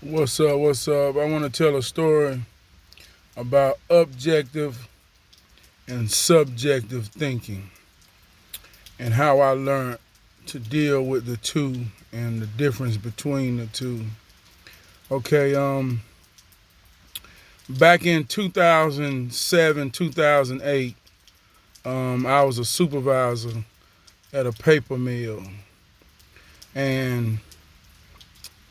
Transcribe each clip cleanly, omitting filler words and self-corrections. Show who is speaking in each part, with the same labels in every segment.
Speaker 1: What's up? What's up? I want to tell a story about objective and subjective thinking and how I learned to deal with the two and the difference between the two. Okay, back in 2007, 2008, I was a supervisor at a paper mill, and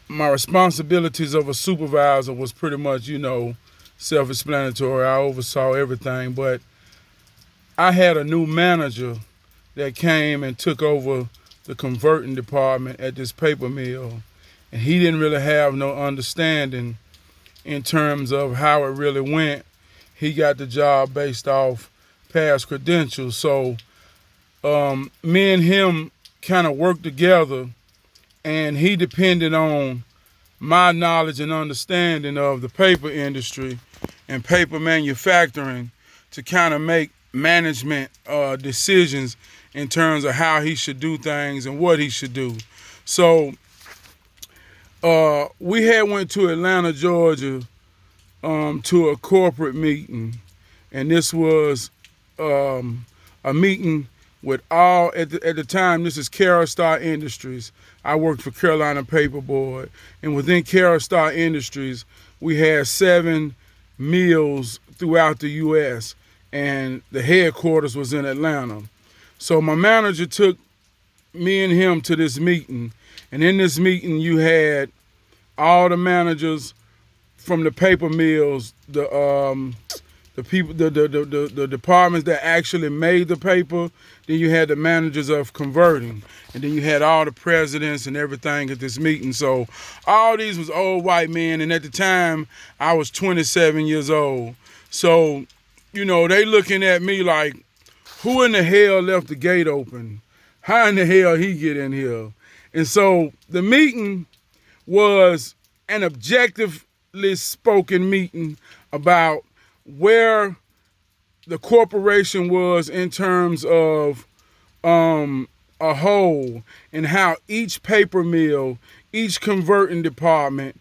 Speaker 1: my responsibilities of a supervisor was pretty much, self-explanatory. I oversaw everything, but I had a new manager that came and took over the converting department at this paper mill, and he didn't really have no understanding in terms of how it really went. He got the job based off past credentials, so me and him kind of worked together, and he depended on my knowledge and understanding of the paper industry and paper manufacturing to kind of make management decisions in terms of how he should do things and what he should do. So we had went to Atlanta, Georgia, to a corporate meeting, and this was a meeting with all at the time. This is Carol Industries. I worked for Carolina Paperboard, and within Carol Industries, we had 7 mills throughout the U.S., and the headquarters was in Atlanta. So my manager took me and him to this meeting, and in this meeting you had all the managers from the paper mills, the people, the departments that actually made the paper. Then you had the managers of converting, and then you had all the presidents and everything at this meeting. So all these was old white men, and at the time I was 27 years old. So they looking at me like, who in the hell left the gate open? How in the hell he get in here? And so the meeting was an objectively spoken meeting about where the corporation was in terms of a whole, and how each paper mill, each converting department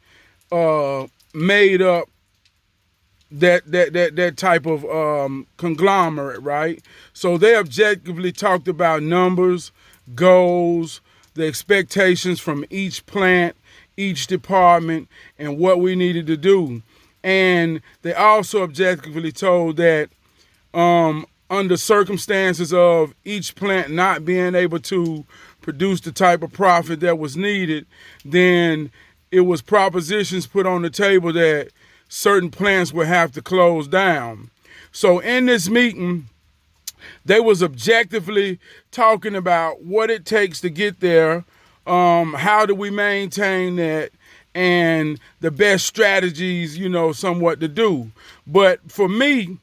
Speaker 1: made up that type of conglomerate, right? So they objectively talked about numbers, goals, the expectations from each plant, each department, and what we needed to do. And they also objectively told that under circumstances of each plant not being able to produce the type of profit that was needed, then it was propositions put on the table that certain plants would have to close down. So in this meeting, they was objectively talking about what it takes to get there, how do we maintain that, and the best strategies, somewhat to do. But for me,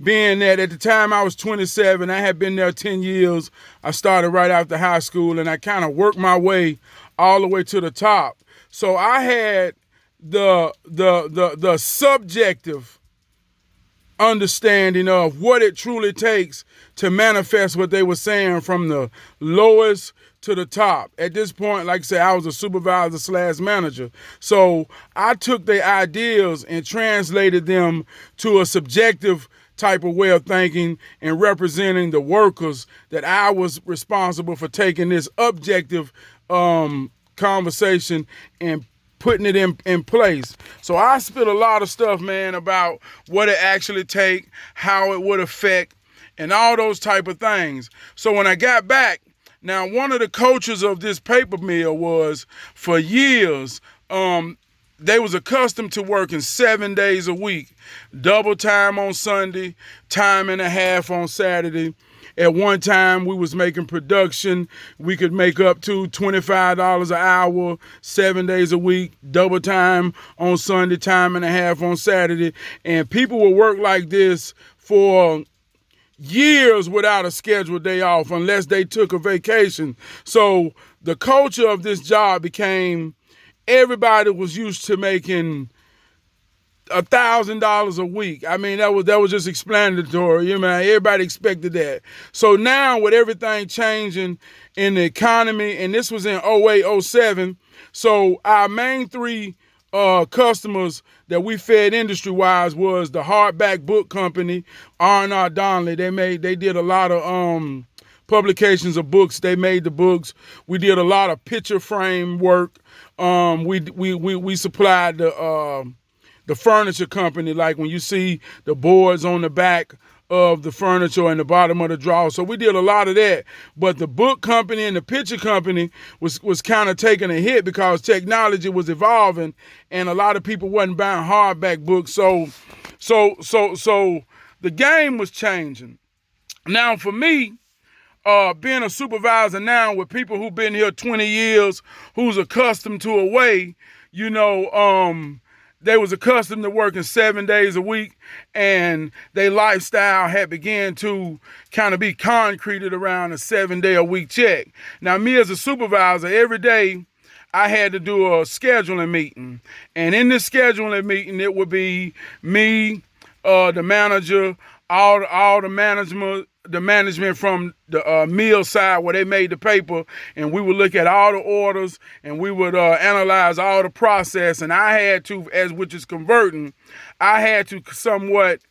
Speaker 1: being that at the time I was 27, I had been there 10 years. I started right after high school, and I kind of worked my way all the way to the top. So I had the subjective understanding of what it truly takes to manifest what they were saying from the lowest to the top. At this point, like I said, I was a supervisor / manager. So I took the ideas and translated them to a subjective type of way of thinking and representing the workers that I was responsible for taking this objective conversation and putting it in place. So I spit a lot of stuff, man, about what it actually take, how it would affect, and all those type of things. So when I got back, now one of the coaches of this paper mill was, for years, they was accustomed to working 7 days a week, double time on Sunday, time and a half on Saturday. At one time, we was making production. We could make up to $25 an hour, 7 days a week, double time on Sunday, time and a half on Saturday. And people would work like this for years without a scheduled day off unless they took a vacation. So the culture of this job became, everybody was used to making $1,000 a week. I mean, that was just explanatory. Everybody expected that. So now with everything changing in the economy, and this was in 08, 07, so our main 3 customers that we fed industry-wise was the hardback book company, R&R Donnelly. They did a lot of publications of books. They made the books. We did a lot of picture frame work. We supplied the furniture company, like when you see the boards on the back of the furniture and the bottom of the drawer. So we did a lot of that. But the book company and the picture company was kind of taking a hit because technology was evolving and a lot of people wasn't buying hardback books. So the game was changing. Now for me, being a supervisor now with people who've been here 20 years, who's accustomed to a way, they was accustomed to working 7 days a week, and their lifestyle had began to kind of be concreted around a 7-day-a-week check. Now, me as a supervisor, every day I had to do a scheduling meeting. And in this scheduling meeting, it would be me, the manager, all the management from the mill side where they made the paper, and we would look at all the orders and we would analyze all the process. And I had to, which is converting, I had to somewhat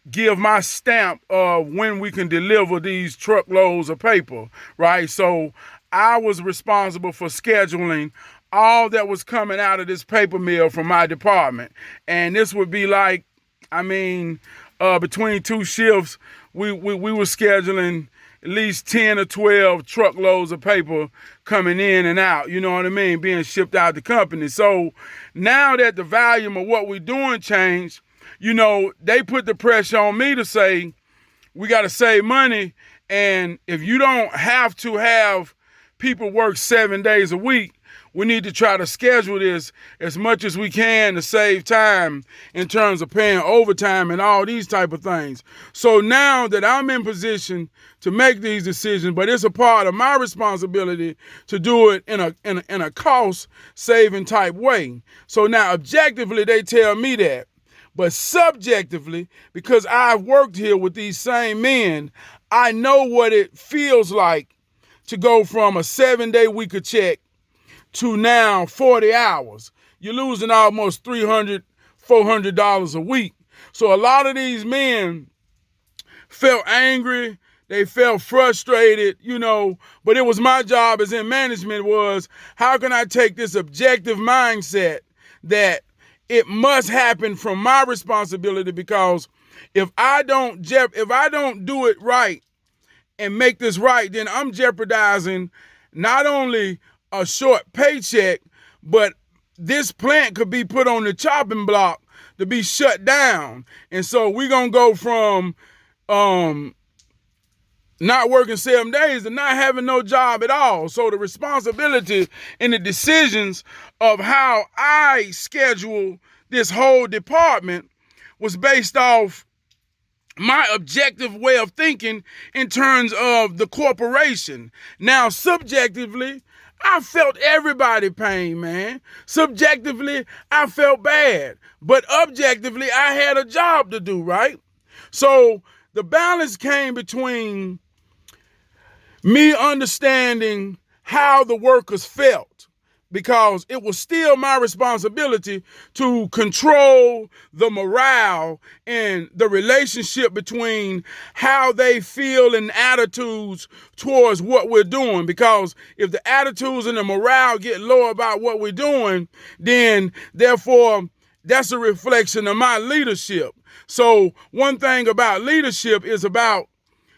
Speaker 1: give my stamp of when we can deliver these truckloads of paper, right? So I was responsible for scheduling all that was coming out of this paper mill from my department. And this would be like, between two shifts, we were scheduling at least 10 or 12 truckloads of paper coming in and out, you know what I mean, being shipped out the company. So now that the volume of what we're doing changed, they put the pressure on me to say, we got to save money. And if you don't have to have people work 7 days a week, we need to try to schedule this as much as we can to save time in terms of paying overtime and all these type of things. So now that I'm in position to make these decisions, but it's a part of my responsibility to do it in a cost-saving type way. So now objectively, they tell me that. But subjectively, because I've worked here with these same men, I know what it feels like to go from a 7-day week of check to now 40 hours. You're losing almost $300, $400 a week. So a lot of these men felt angry, they felt frustrated, but it was my job as in management was, how can I take this objective mindset that it must happen from my responsibility, because if I don't do it right and make this right, then I'm jeopardizing not only a short paycheck, but this plant could be put on the chopping block to be shut down. And so we're going to go from not working 7 days to not having no job at all. So the responsibility and the decisions of how I schedule this whole department was based off my objective way of thinking in terms of the corporation. Now, subjectively, I felt everybody pain, man. Subjectively, I felt bad. But objectively, I had a job to do, right? So the balance came between me understanding how the workers felt, because it was still my responsibility to control the morale and the relationship between how they feel and attitudes towards what we're doing. Because if the attitudes and the morale get low about what we're doing, then therefore that's a reflection of my leadership. So one thing about leadership is about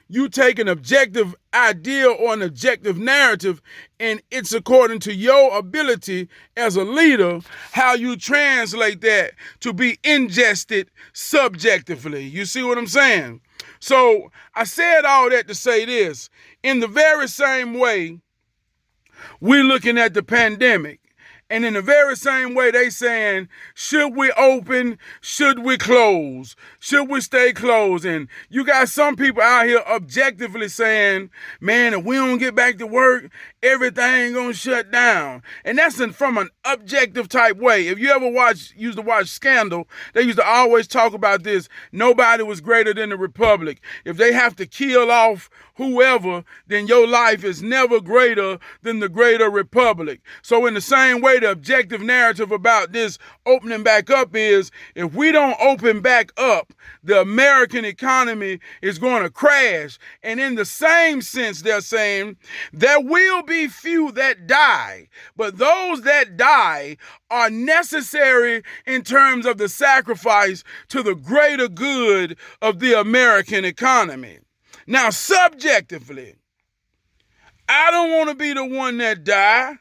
Speaker 1: you take an objective idea or an objective narrative, and it's according to your ability as a leader, how you translate that to be ingested subjectively. You see what I'm saying? So I said all that to say this. In the very same way, we're looking at the pandemic. And in the very same way, they saying, should we open? Should we close? Should we stay closed? And you got some people out here objectively saying, man, if we don't get back to work, everything gonna shut down. And that's from an objective type way. If you ever used to watch Scandal, they used to always talk about this. Nobody was greater than the Republic. If they have to kill off whoever, then your life is never greater than the greater Republic. So in the same way the objective narrative about this opening back up is, if we don't open back up, the American economy is going to crash. And in the same sense, they're saying there will be few that die, but those that die are necessary in terms of the sacrifice to the greater good of the American economy. Now, subjectively, I don't want to be the one that die.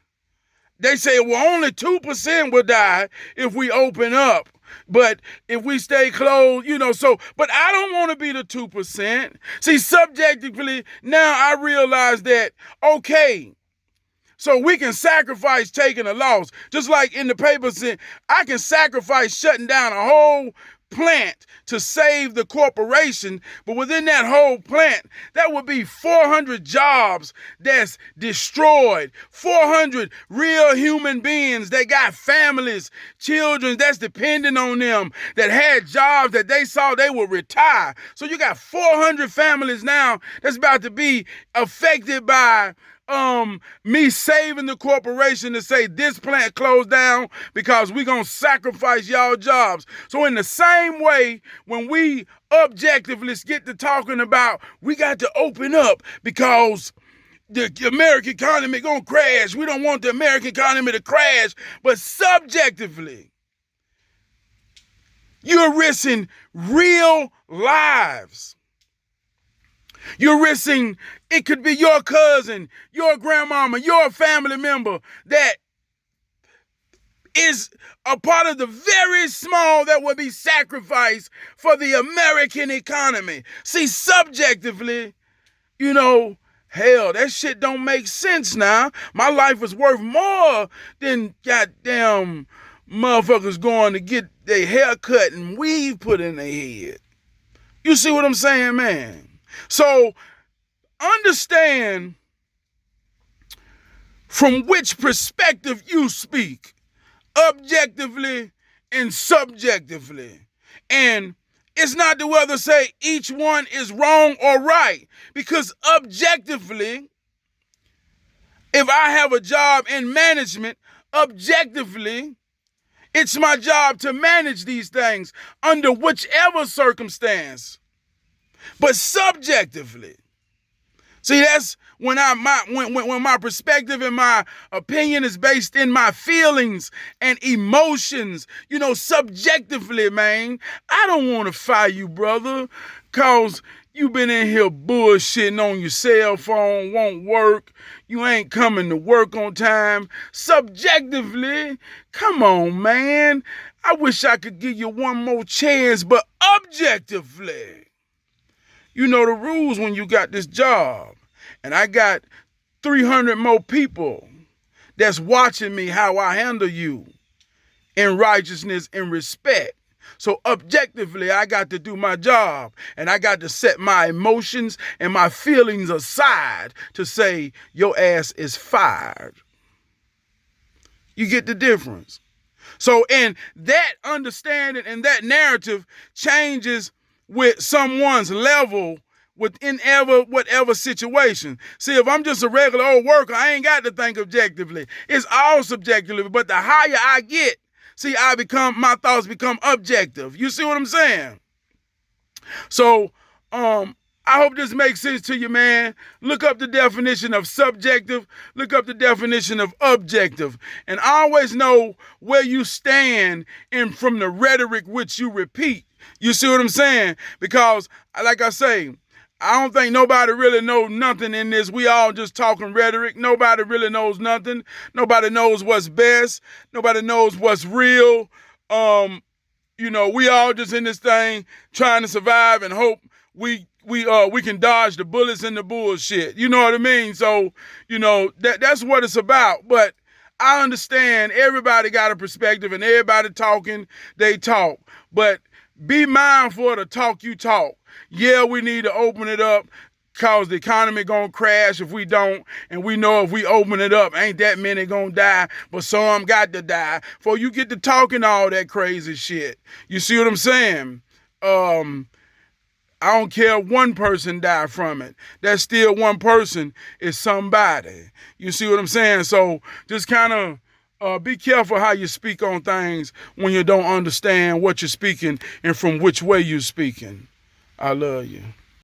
Speaker 1: They say, well, only 2% will die if we open up. But if we stay closed, but I don't want to be the 2%. See, subjectively, now I realize that, okay, so we can sacrifice taking a loss. Just like in the paper said, I can sacrifice shutting down a whole plant to save the corporation, but within that whole plant, that would be 400 jobs that's destroyed, 400 real human beings that got families, children that's dependent on them, that had jobs that they saw they would retire. So you got 400 families now that's about to be affected by me saving the corporation to say this plant closed down because we're going to sacrifice y'all jobs. So in the same way, when we objectively get to talking about we got to open up because the American economy going to crash. We don't want the American economy to crash. But subjectively, you're risking real lives. You're risking, it could be your cousin, your grandmama, your family member that is a part of the very small that will be sacrificed for the American economy. See, subjectively, hell, that shit don't make sense now. My life is worth more than goddamn motherfuckers going to get their hair cut and weave put in their head. You see what I'm saying, man? So understand from which perspective you speak, objectively and subjectively. And it's not to whether say each one is wrong or right, because objectively, if I have a job in management, objectively, it's my job to manage these things under whichever circumstance. But subjectively, see, that's when when my perspective and my opinion is based in my feelings and emotions. Subjectively, man, I don't want to fire you, brother, cause you been in here bullshitting on your cell phone, won't work. You ain't coming to work on time. Subjectively, come on, man. I wish I could give you one more chance, but objectively, you know the rules when you got this job. And I got 300 more people that's watching me how I handle you in righteousness and respect. So objectively, I got to do my job, and I got to set my emotions and my feelings aside to say your ass is fired. You get the difference? So, and that understanding and that narrative changes with someone's level within whatever situation. See, if I'm just a regular old worker, I ain't got to think objectively. It's all subjectively, but the higher I get, see, my thoughts become objective. You see what I'm saying? So, I hope this makes sense to you, man. Look up the definition of subjective. Look up the definition of objective. And always know where you stand from the rhetoric which you repeat. You see what I'm saying? Because, like I say, I don't think nobody really knows nothing in this. We all just talking rhetoric. Nobody really knows nothing. Nobody knows what's best. Nobody knows what's real. We all just in this thing trying to survive and hope we can dodge the bullets and the bullshit. You know what I mean? So, that's what it's about. But I understand everybody got a perspective and everybody talking, they talk. But be mindful of the talk you talk. Yeah, we need to open it up cause the economy gonna crash if we don't. And we know if we open it up, ain't that many gonna die, but some got to die before you get to talking all that crazy shit. You see what I'm saying? I don't care if one person die from it. That still one person is somebody. You see what I'm saying? So just kind of Be careful how you speak on things when you don't understand what you're speaking and from which way you're speaking. I love you.